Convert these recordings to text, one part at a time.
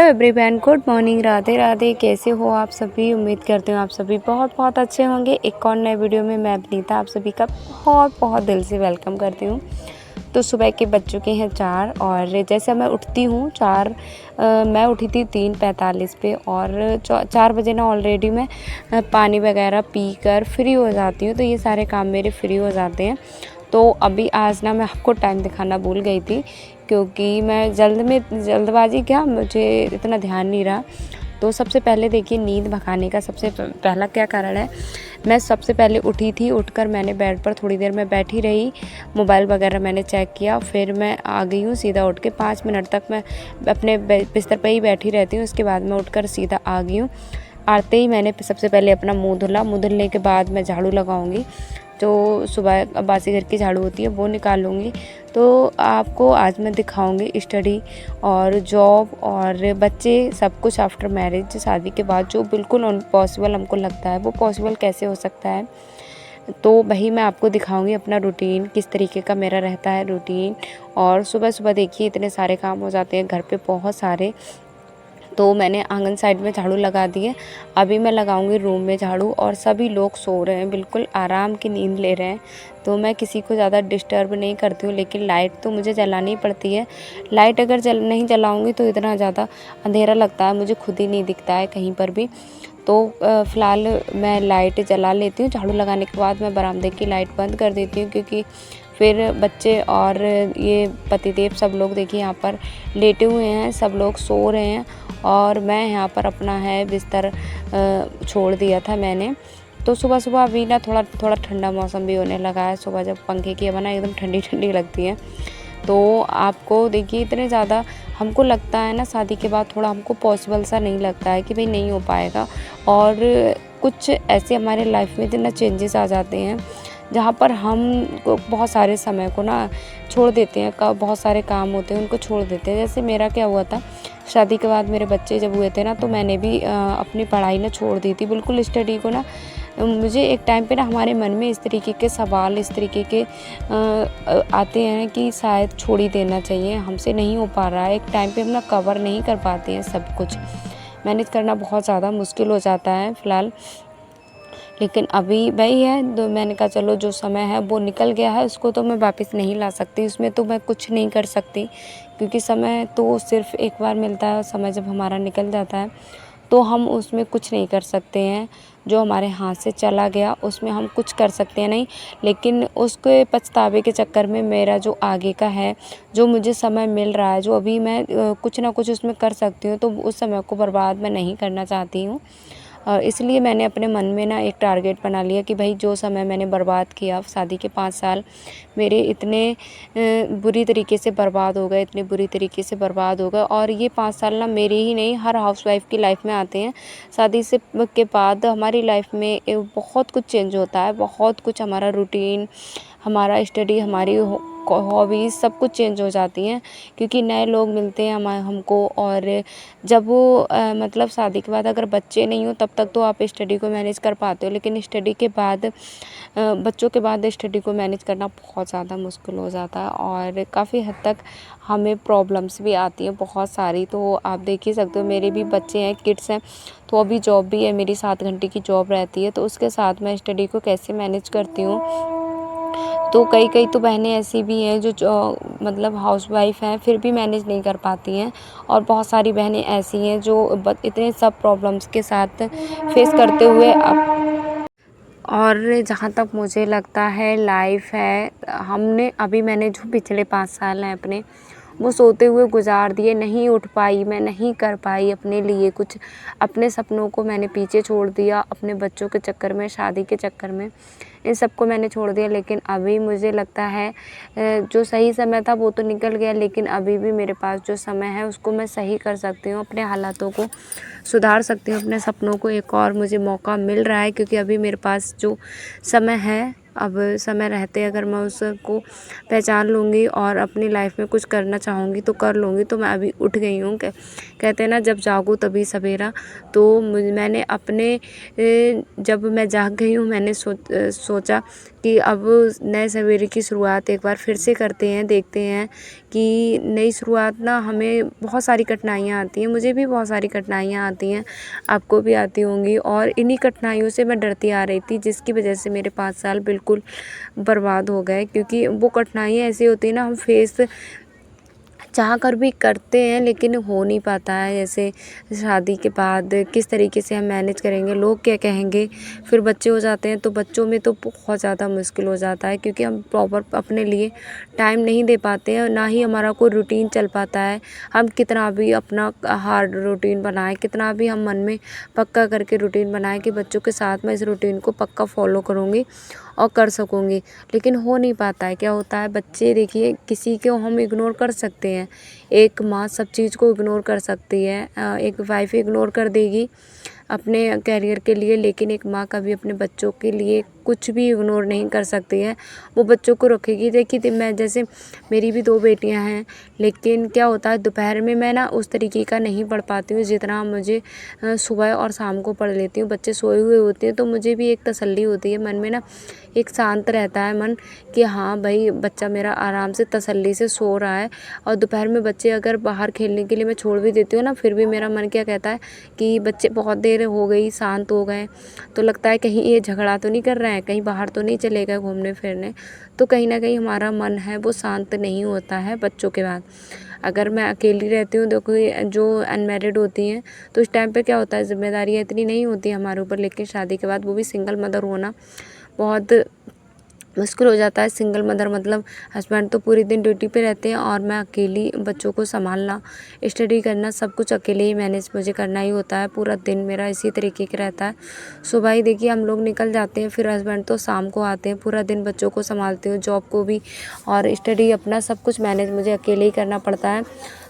Hello everyone, good morning, Radhe Radhe. कैसे हो आप सभी? उम्मीद करती हूँ आप सभी बहुत बहुत अच्छे होंगे। एक और नए वीडियो में मैं अपनीता आप सभी का बहुत बहुत दिल से वेलकम करती हूँ। तो सुबह के बज चुके हैं 4 और जैसे मैं उठती हूँ मैं उठी थी 3:45 पे और 4 बजे ना ऑलरेडी मैं पानी वगैरह पी कर फ्री हो जाती हूँ। तो ये सारे काम मेरे फ्री हो जाते हैं। तो अभी आज ना मैं आपको टाइम दिखाना भूल गई थी, क्योंकि मैं जल्दबाजी क्या, मुझे इतना ध्यान नहीं रहा। तो सबसे पहले देखिए, नींद भगाने का सबसे पहला क्या कारण है। मैं सबसे पहले उठी थी, उठकर मैंने बेड पर थोड़ी देर मैं बैठी रही, मोबाइल वगैरह मैंने चेक किया, फिर मैं आ गई हूँ सीधा उठ के। 5 मिनट तक मैं अपने बिस्तर पर ही बैठी रहती हूँ। उसके बाद मैं उठकर सीधा आ गई हूँ। आते ही मैंने सबसे पहले अपना मुँह धुला। मुँह धुलने के बाद मैं झाड़ू लगाऊंगी, जो सुबह बासी घर की झाड़ू होती है वो निकालूंगी। तो आपको आज मैं दिखाऊंगी स्टडी और जॉब और बच्चे सब कुछ आफ्टर मैरिज, शादी के बाद जो बिल्कुल इम्पॉसिबल हमको लगता है वो पॉसिबल कैसे हो सकता है। तो वही मैं आपको दिखाऊंगी अपना रूटीन, किस तरीके का मेरा रहता है रूटीन। और सुबह सुबह देखिए इतने सारे काम हो जाते हैं घर पे, बहुत सारे। तो मैंने आंगन साइड में झाड़ू लगा दी है। अभी मैं लगाऊंगी रूम में झाड़ू, और सभी लोग सो रहे हैं, बिल्कुल आराम की नींद ले रहे हैं। तो मैं किसी को ज़्यादा डिस्टर्ब नहीं करती हूँ, लेकिन लाइट तो मुझे जलानी पड़ती है। लाइट अगर नहीं जलाऊंगी तो इतना ज़्यादा अंधेरा लगता है, मुझे खुद ही नहीं दिखता है कहीं पर भी। तो फ़िलहाल मैं लाइट जला लेती हूँ। झाड़ू लगाने के बाद मैं बरामदे की लाइट बंद कर देती हूँ, क्योंकि फिर बच्चे और ये पतिदेव सब लोग देखिए यहाँ पर लेटे हुए हैं, सब लोग सो रहे हैं। और मैं यहाँ पर अपना है बिस्तर छोड़ दिया था मैंने। तो सुबह सुबह अभी ना थोड़ा थोड़ा ठंडा मौसम भी होने लगा है। सुबह जब पंखे की हवा ना एकदम ठंडी ठंडी लगती है। तो आपको देखिए इतने ज़्यादा हमको लगता है ना, शादी के बाद थोड़ा हमको पॉसिबल सा नहीं लगता है कि भाई नहीं हो पाएगा। और कुछ ऐसे हमारे लाइफ में इतना चेंजेस आ जाते हैं, जहाँ पर हम बहुत सारे समय को ना छोड़ देते हैं। बहुत सारे काम होते हैं उनको छोड़ देते हैं। जैसे मेरा क्या हुआ था, शादी के बाद मेरे बच्चे जब हुए थे ना, तो मैंने भी अपनी पढ़ाई ना छोड़ दी थी, बिल्कुल स्टडी को ना। मुझे एक टाइम पे ना हमारे मन में इस तरीके के सवाल, इस तरीके के आते हैं कि शायद छोड़ ही देना चाहिए, हमसे नहीं हो पा रहा है। एक टाइम पे हम ना कवर नहीं कर पाते हैं सब कुछ, मैनेज करना बहुत ज़्यादा मुश्किल हो जाता है फ़िलहाल। लेकिन अभी वही है, तो मैंने कहा चलो जो समय है वो निकल गया है, उसको तो मैं वापस नहीं ला सकती, उसमें तो मैं कुछ नहीं कर सकती, क्योंकि समय तो सिर्फ एक बार मिलता है। और समय जब हमारा निकल जाता है तो हम उसमें कुछ नहीं कर सकते हैं। जो हमारे हाथ से चला गया उसमें हम कुछ कर सकते हैं नहीं। लेकिन उसके पछतावे के चक्कर में मेरा जो आगे का है, जो मुझे समय मिल रहा है, जो अभी मैं कुछ ना कुछ उसमें कर सकती हूँ, तो उस समय को बर्बाद मैं नहीं करना चाहती हूँ। और इसलिए मैंने अपने मन में ना एक टारगेट बना लिया कि भाई जो समय मैंने बर्बाद किया, शादी के 5 साल मेरे इतने बुरी तरीके से बर्बाद हो गए, इतने बुरी तरीके से बर्बाद हो गए। और ये 5 साल ना मेरे ही नहीं, हर हाउसवाइफ की लाइफ में आते हैं। शादी से के बाद हमारी लाइफ में बहुत कुछ चेंज होता है, बहुत कुछ, हमारा रूटीन, हमारा स्टडी, हमारी हॉबीज़ सब कुछ चेंज हो जाती हैं, क्योंकि नए लोग मिलते हैं हमको। और जब वो मतलब शादी के बाद अगर बच्चे नहीं हो तब तक तो आप स्टडी को मैनेज कर पाते हो, लेकिन स्टडी के बाद बच्चों के बाद स्टडी को मैनेज करना बहुत ज़्यादा मुश्किल हो जाता है, और काफ़ी हद तक हमें प्रॉब्लम्स भी आती हैं बहुत सारी। तो आप देख ही सकते हो, मेरे भी बच्चे हैं, किड्स हैं। तो अभी जॉब भी है मेरी, 7 घंटे की जॉब रहती है, तो उसके साथ मैं स्टडी को कैसे मैनेज करती हूँ। तो कई तो बहनें ऐसी भी हैं जो मतलब हाउसवाइफ हैं, फिर भी मैनेज नहीं कर पाती हैं। और बहुत सारी बहनें ऐसी हैं जो इतने सब प्रॉब्लम्स के साथ फेस करते हुए और जहाँ तक मुझे लगता है लाइफ है, मैंने जो पिछले 5 साल हैं अपने, वो सोते हुए गुजार दिए। नहीं उठ पाई, मैं नहीं कर पाई अपने लिए कुछ, अपने सपनों को मैंने पीछे छोड़ दिया, अपने बच्चों के चक्कर में, शादी के चक्कर में, इन सबको मैंने छोड़ दिया। लेकिन अभी मुझे लगता है जो सही समय था वो तो निकल गया, लेकिन अभी भी मेरे पास जो समय है उसको मैं सही कर सकती हूँ, अपने हालातों को सुधार सकती हूँ, अपने सपनों को एक और मुझे मौका मिल रहा है, क्योंकि अभी मेरे पास जो समय है अब समय रहते अगर मैं उसको पहचान लूँगी और अपनी लाइफ में कुछ करना चाहूँगी तो कर लूँगी। तो मैं अभी उठ गई हूँ। कहते हैं ना, जब जागो तभी सवेरा। तो मैंने अपने जब मैं जाग गई हूँ, मैंने सोचा कि अब नए सवेरे की शुरुआत एक बार फिर से करते हैं, देखते हैं कि नई शुरुआत ना हमें बहुत सारी कठिनाइयाँ आती हैं। मुझे भी बहुत सारी कठिनाइयाँ आती हैं, आपको भी आती होंगी, और इन्हीं कठिनाइयों से मैं डरती आ रही थी, जिसकी वजह से मेरे 5 साल बिल्कुल बर्बाद हो गए। क्योंकि वो कठिनाइयाँ ऐसी होती हैं ना, हम फेस चाह कर भी करते हैं लेकिन हो नहीं पाता है। जैसे शादी के बाद किस तरीके से हम मैनेज करेंगे, लोग क्या कहेंगे, फिर बच्चे हो जाते हैं तो बच्चों में तो बहुत ज़्यादा मुश्किल हो जाता है, क्योंकि हम प्रॉपर अपने लिए टाइम नहीं दे पाते हैं, ना ही हमारा कोई रूटीन चल पाता है। हम कितना भी अपना हार्ड रूटीन बनाएं, कितना भी हम मन में पक्का करके रूटीन बनाएं कि बच्चों के साथ मैं इस रूटीन को पक्का फॉलो करूँगी और कर सकूँगी, लेकिन हो नहीं पाता है। क्या होता है, बच्चे देखिए, किसी को हम इग्नोर कर सकते हैं, एक माँ सब चीज़ को इग्नोर कर सकती है, एक वाइफ इग्नोर कर देगी अपने करियर के लिए, लेकिन एक माँ कभी अपने बच्चों के लिए कुछ भी इग्नोर नहीं कर सकती है। वो बच्चों को रखेगी। देखिए, मैं जैसे, मेरी भी 2 बेटियां हैं, लेकिन क्या होता है, दोपहर में मैं ना उस तरीके का नहीं पढ़ पाती हूँ जितना मुझे सुबह और शाम को पढ़ लेती हूँ। बच्चे सोए हुए होते हैं तो मुझे भी एक तसल्ली होती है मन में ना, एक शांत रहता है मन कि हाँ भाई, बच्चा मेरा आराम से तसल्ली से सो रहा है। और दोपहर में बच्चे अगर बाहर खेलने के लिए मैं छोड़ भी देती हूँ ना, फिर भी मेरा मन क्या कहता है कि बच्चे बहुत देर हो गई, शांत हो गए, तो लगता है कहीं ये झगड़ा तो नहीं कर रहे हैं, कहीं बाहर तो नहीं चले गए घूमने फिरने। तो कहीं ना कहीं हमारा मन है वो शांत नहीं होता है बच्चों के बाद। अगर मैं अकेली रहती हूँ, देखो जो अनमैरिड होती हैं, तो इस टाइम पे क्या होता है, जिम्मेदारियाँ इतनी नहीं होती हमारे ऊपर, लेकिन शादी के बाद वो भी सिंगल मदर होना बहुत मुश्किल हो जाता है। सिंगल मदर मतलब हस्बैंड तो पूरे दिन ड्यूटी पे रहते हैं और मैं अकेली बच्चों को संभालना, स्टडी करना, सब कुछ अकेले ही मैनेज मुझे करना ही होता है। पूरा दिन मेरा इसी तरीके का रहता है। सुबह ही देखिए हम लोग निकल जाते हैं, फिर हस्बैंड तो शाम को आते हैं। पूरा दिन बच्चों को संभालती हूँ, जॉब को भी और स्टडी, अपना सब कुछ मैनेज मुझे अकेले ही करना पड़ता है।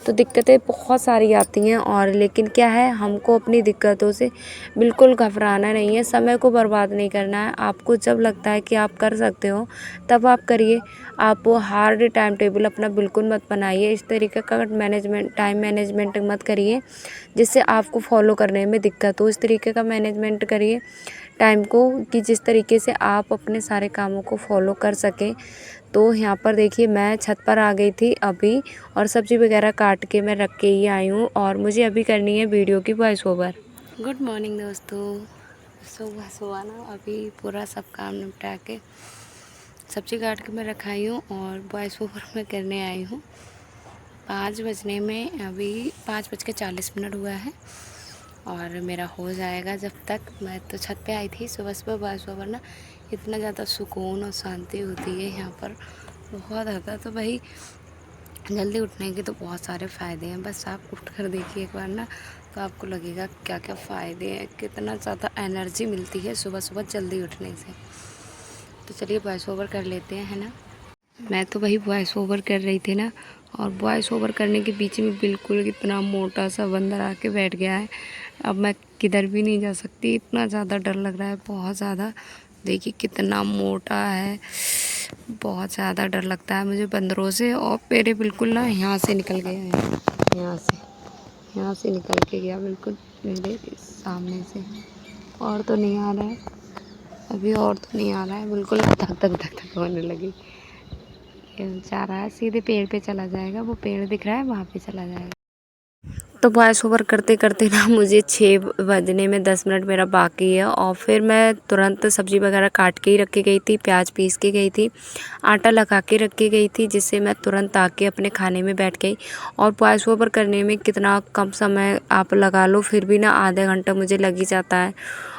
तो दिक्कतें बहुत सारी आती हैं, और लेकिन क्या है, हमको अपनी दिक्कतों से बिल्कुल घबराना नहीं है, समय को बर्बाद नहीं करना है। आपको जब लगता है कि आप कर सकते हो तब आप करिए। आप वो हार्ड टाइम टेबल अपना बिल्कुल मत बनाइए, इस तरीके का टाइम मैनेजमेंट मत करिए जिससे आपको फॉलो करने में दिक्कत हो। इस तरीके का मैनेजमेंट करिए टाइम को कि जिस तरीके से आप अपने सारे कामों को फॉलो कर सकें। तो यहाँ पर देखिए, मैं छत पर आ गई थी अभी, और सब्ज़ी वगैरह काट के मैं रख के ही आई हूँ, और मुझे अभी करनी है वीडियो की वॉइस ओवर। गुड मॉर्निंग दोस्तों। सुबह सुबह ना अभी पूरा सब काम निपटा के सब्ज़ी काट के मैं रखाई हूँ और वॉइस ओवर मैं करने आई हूँ। 5 बजने में, अभी 5:40 हुआ है और मेरा हो जाएगा जब तक। मैं तो छत पे आई थी सुबह सुबह, वॉइस ओवर ना, इतना ज़्यादा सुकून और शांति होती है यहाँ पर, बहुत ज़्यादा। तो भाई, जल्दी उठने के तो बहुत सारे फ़ायदे हैं, बस आप उठ कर देखिए एक बार ना, तो आपको लगेगा क्या क्या फ़ायदे हैं, कितना ज़्यादा एनर्जी मिलती है सुबह सुबह जल्दी उठने से। तो चलिए वॉइस ओवर कर लेते हैं, है ना। मैं तो वही वॉइस ओवर कर रही थी ना, और वॉइस ओवर करने के बीच में बिल्कुल इतना मोटा सा बंदर आके बैठ गया है। अब मैं किधर भी नहीं जा सकती, इतना ज़्यादा डर लग रहा है, बहुत ज़्यादा। देखिए कितना मोटा है, बहुत ज़्यादा डर लगता है मुझे बंदरों से। और मेरे बिल्कुल ना यहाँ से निकल गया है, यहाँ से निकल के गया बिल्कुल मेरे सामने से। और तो नहीं आ रहा है अभी, और तो नहीं आ रहा है, बिल्कुल धक धक धक धक होने लगी। जा रहा है सीधे पेड़ पे चला जाएगा, वो पेड़ दिख रहा है वहाँ पे चला जाएगा। तो वॉइस ओवर करते करते ना मुझे 6 बजने में 10 मिनट मेरा बाकी है, और फिर मैं तुरंत सब्ज़ी वगैरह काट के ही रख के गई थी, प्याज पीस के गई थी, आटा लगा के रख के गई थी, जिससे मैं तुरंत आके अपने खाने में बैठ गई। और वॉइस ओवर करने में कितना कम समय आप लगा लो, फिर भी ना आधा घंटा मुझे लग ही जाता है।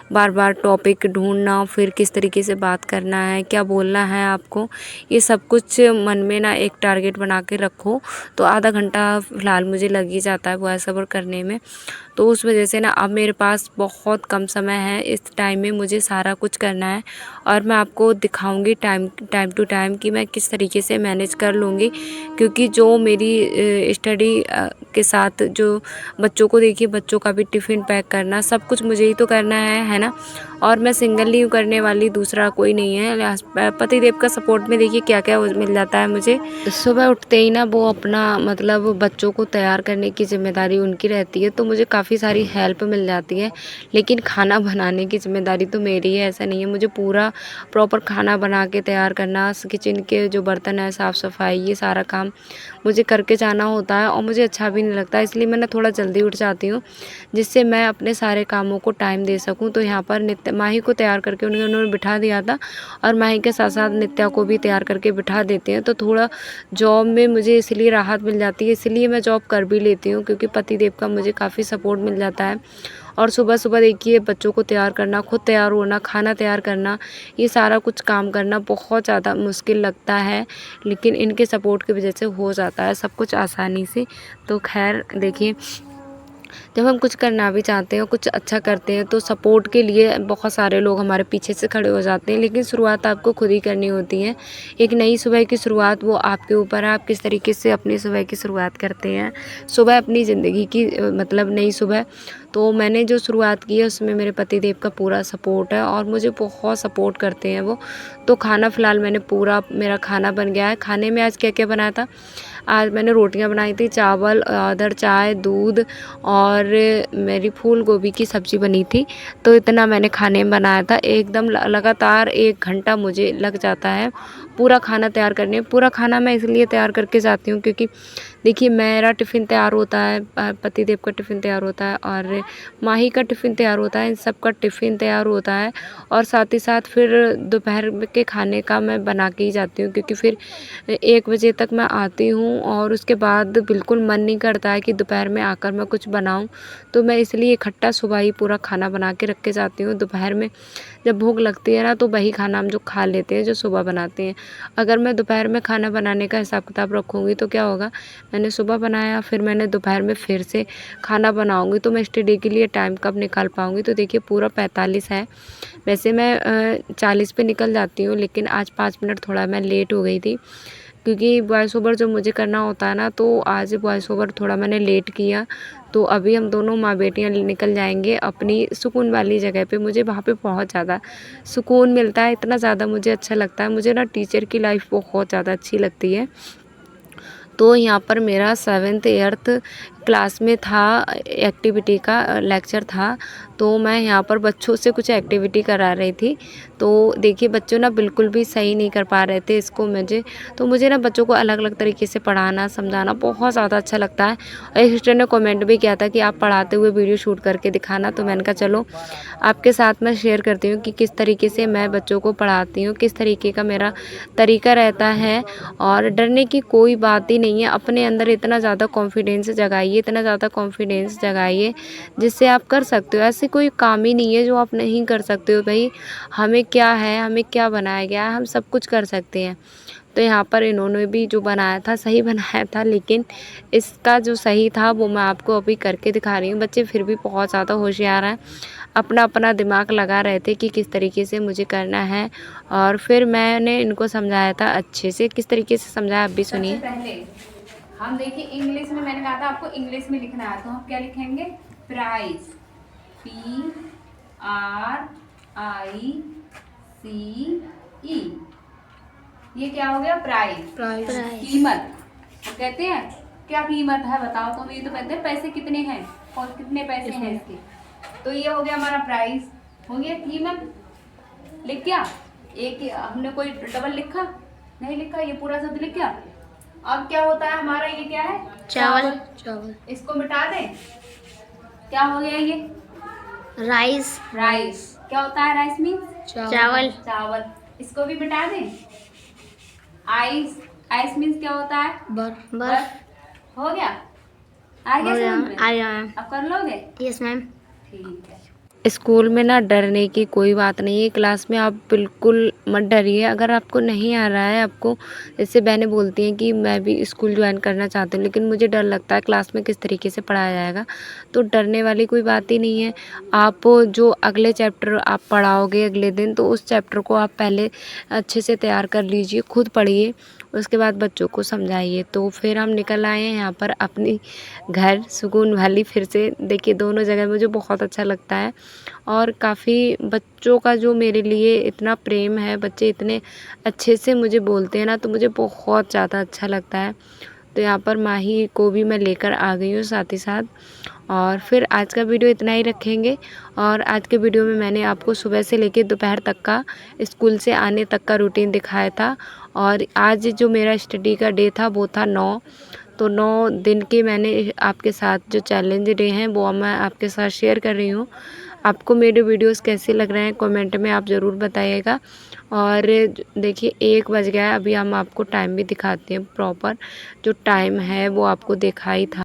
बार बार टॉपिक ढूंढना, फिर किस तरीके से बात करना है, क्या बोलना है आपको, ये सब कुछ मन में ना एक टारगेट बना के रखो। तो आधा घंटा फ़िलहाल मुझे लग ही जाता है वॉइस ओवर करने में। तो उस वजह से ना अब मेरे पास बहुत कम समय है। इस टाइम में मुझे सारा कुछ करना है और मैं आपको दिखाऊंगी टाइम टू टाइम कि मैं किस तरीके से मैनेज कर लूँगी, क्योंकि जो मेरी स्टडी के साथ जो बच्चों को देखिए, बच्चों का भी टिफ़िन पैक करना, सब कुछ मुझे ही तो करना है ना। और मैं सिंगल नहीं करने वाली, दूसरा कोई नहीं है। पतिदेव का सपोर्ट में देखिए क्या क्या मिल जाता है मुझे। सुबह उठते ही ना वो अपना मतलब बच्चों को तैयार करने की ज़िम्मेदारी उनकी रहती है, तो मुझे काफ़ी सारी हेल्प मिल जाती है। लेकिन खाना बनाने की ज़िम्मेदारी तो मेरी है, ऐसा नहीं है। मुझे पूरा प्रॉपर खाना बना के तैयार करना, किचन के जो बर्तन है, साफ़ सफाई, ये सारा काम मुझे करके जाना होता है और मुझे अच्छा भी नहीं लगता। इसलिए मैं ना थोड़ा जल्दी उठ जाती हूँ, जिससे मैं अपने सारे कामों को टाइम दे सकूँ। तो यहाँ पर माही को तैयार करके उन्होंने बिठा दिया था और माही के साथ साथ नित्या को भी तैयार करके बिठा देते हैं। तो थोड़ा जॉब में मुझे इसलिए राहत मिल जाती है, इसलिए मैं जॉब कर भी लेती हूँ, क्योंकि पतिदेव का मुझे काफ़ी सपोर्ट मिल जाता है। और सुबह सुबह देखिए बच्चों को तैयार करना, खुद तैयार होना, खाना तैयार करना, ये सारा कुछ काम करना बहुत ज़्यादा मुश्किल लगता है, लेकिन इनके सपोर्ट की वजह से हो जाता है सब कुछ आसानी से। तो खैर देखिए, जब हम कुछ करना भी चाहते हैं, कुछ अच्छा करते हैं, तो सपोर्ट के लिए बहुत सारे लोग हमारे पीछे से खड़े हो जाते हैं, लेकिन शुरुआत आपको खुद ही करनी होती है। एक नई सुबह की शुरुआत वो आपके ऊपर है, आप किस तरीके से अपनी सुबह की शुरुआत करते हैं। सुबह अपनी ज़िंदगी की मतलब नई सुबह, तो मैंने जो शुरुआत की है उसमें मेरे पतिदेव का पूरा सपोर्ट है और मुझे बहुत सपोर्ट करते हैं वो। तो खाना फ़िलहाल मैंने पूरा, मेरा खाना बन गया है। खाने में आज क्या क्या बनाया था? आज मैंने रोटियां बनाई थी, चावल, अदर चाय, दूध और मेरी फूल गोभी की सब्ज़ी बनी थी। तो इतना मैंने खाने में बनाया था। एकदम लगातार 1 घंटा मुझे लग जाता है पूरा खाना तैयार करने में। पूरा खाना मैं इसलिए तैयार करके जाती हूँ क्योंकि देखिए मेरा टिफ़िन तैयार होता है, पतिदेव का टिफ़िन तैयार होता है और माही का टिफ़िन तैयार होता है, इन सब का टिफ़िन तैयार होता है। और साथ ही साथ फिर दोपहर के खाने का मैं बना के ही जाती हूँ, क्योंकि फिर 1 बजे तक मैं आती हूँ और उसके बाद बिल्कुल मन नहीं करता है कि दोपहर में आकर मैं कुछ बनाऊँ। तो मैं इसलिए इकट्ठा सुबह ही पूरा खाना बना के रख के जाती हूँ। दोपहर में जब भूख लगती है ना, तो वही खाना हम जो खा लेते हैं जो सुबह बनाते हैं। अगर मैं दोपहर में खाना बनाने का हिसाब किताब रखूँगी तो क्या होगा, मैंने सुबह बनाया, फिर मैंने दोपहर में फिर से खाना बनाऊँगी, तो मैं स्टडी के लिए टाइम कब निकाल पाऊँगी। तो देखिए पूरा 45 है। वैसे मैं 40 पे निकल जाती हूँ, लेकिन आज 5 मिनट थोड़ा मैं लेट हो गई थी, क्योंकि वॉइस ओवर जो मुझे करना होता है ना, तो आज वॉइस ओवर थोड़ा मैंने लेट किया। तो अभी हम दोनों माँ बेटियाँ निकल जाएंगे अपनी सुकून वाली जगह पे। मुझे वहाँ पे बहुत ज़्यादा सुकून मिलता है, इतना ज़्यादा मुझे अच्छा लगता है। मुझे ना टीचर की लाइफ बहुत ज़्यादा अच्छी लगती है। तो यहाँ पर मेरा 7th 8th क्लास में था, एक्टिविटी का लेक्चर था। तो मैं यहाँ पर बच्चों से कुछ एक्टिविटी करा रही थी। तो देखिए बच्चों ना बिल्कुल भी सही नहीं कर पा रहे थे इसको मुझे ना बच्चों को अलग अलग तरीके से पढ़ाना समझाना बहुत ज़्यादा अच्छा लगता है। और एक सिस्टर ने कमेंट भी किया था कि आप पढ़ाते हुए वीडियो शूट करके दिखाना। तो मैंने कहा चलो आपके साथ मैं शेयर करती हूँ कि किस तरीके से मैं बच्चों को पढ़ाती हूँ, किस तरीके का मेरा तरीका रहता है। और डरने की कोई बात ही नहीं है। अपने अंदर इतना ज़्यादा कॉन्फिडेंस जगाइए, इतना ज़्यादा कॉन्फिडेंस जगाइए जिससे आप कर सकते हो। ऐसे कोई काम ही नहीं है जो आप नहीं कर सकते हो। भाई हमें क्या है, हमें क्या बनाया गया है, हम सब कुछ कर सकते हैं। तो यहाँ पर इन्होंने भी जो बनाया था सही बनाया था, लेकिन इसका जो सही था वो मैं आपको अभी करके दिखा रही हूँ। बच्चे फिर भी बहुत ज़्यादा होशियार हैं, अपना अपना दिमाग लगा रहे थे कि किस तरीके से मुझे करना है। और फिर मैंने इनको समझाया था अच्छे से, किस तरीके से समझाया आप भी सुनिए। पहले हम देखिए इंग्लिश में, मैंने कहा था आपको इंग्लिश में लिखना है, तो हम क्या लिखेंगे? Price, PRICE। ये क्या हो गया? प्राइस। कीमत कहते हैं। क्या कीमत है बताओ? तो ये तो कहते हैं पैसे कितने हैं और कितने पैसे हैं इसके। तो ये हो गया हमारा प्राइस, हो गया कीमत। लिख क्या? एक हमने कोई डबल लिखा नहीं, लिखा, ये पूरा शब्द लिख क्या। अब क्या होता है हमारा? ये क्या है? चावल। इसको मिटा दें, क्या हो गया ये? राइस। क्या होता है राइस मीन्स? चावल। इसको भी मिटा दें। आइस मीन्स क्या होता है? बर्फ। हो गया? आ गया समझ में? अब कर लोगे? Yes ma'am. ठीक है। स्कूल में ना डरने की कोई बात नहीं है। क्लास में आप बिल्कुल मत डरिए। अगर आपको नहीं आ रहा है, आपको जैसे बहनें बोलती हैं कि मैं भी स्कूल ज्वाइन करना चाहती हूँ लेकिन मुझे डर लगता है क्लास में किस तरीके से पढ़ाया जाएगा, तो डरने वाली कोई बात ही नहीं है। आप जो अगले चैप्टर आप पढ़ाओगे अगले दिन, तो उस चैप्टर को आप पहले अच्छे से तैयार कर लीजिए, खुद पढ़िए, उसके बाद बच्चों को समझाइए। तो फिर हम निकल आए हैं यहाँ पर अपनी घर सुकून वाली। फिर से देखिए दोनों जगह मुझे बहुत अच्छा लगता है और काफ़ी बच्चों का जो मेरे लिए इतना प्रेम है, बच्चे इतने अच्छे से मुझे बोलते हैं ना, तो मुझे बहुत ज़्यादा अच्छा लगता है। तो यहाँ पर माही को भी मैं लेकर आ गई हूँ साथ ही साथ। और फिर आज का वीडियो इतना ही रखेंगे। और आज के वीडियो में मैंने आपको सुबह से लेकर दोपहर तक का स्कूल से आने तक का रूटीन दिखाया था। और आज जो मेरा स्टडी का डे था वो था 9। तो 9 दिन के मैंने आपके साथ जो चैलेंज डे हैं वो मैं आपके साथ शेयर कर रही हूँ। आपको मेरे वीडियोस कैसे लग रहे हैं कमेंट में आप ज़रूर बताइएगा। और देखिए 1 बज गया है, अभी हम आपको टाइम भी दिखाते हैं प्रॉपर। जो टाइम है वो आपको दिखाई था।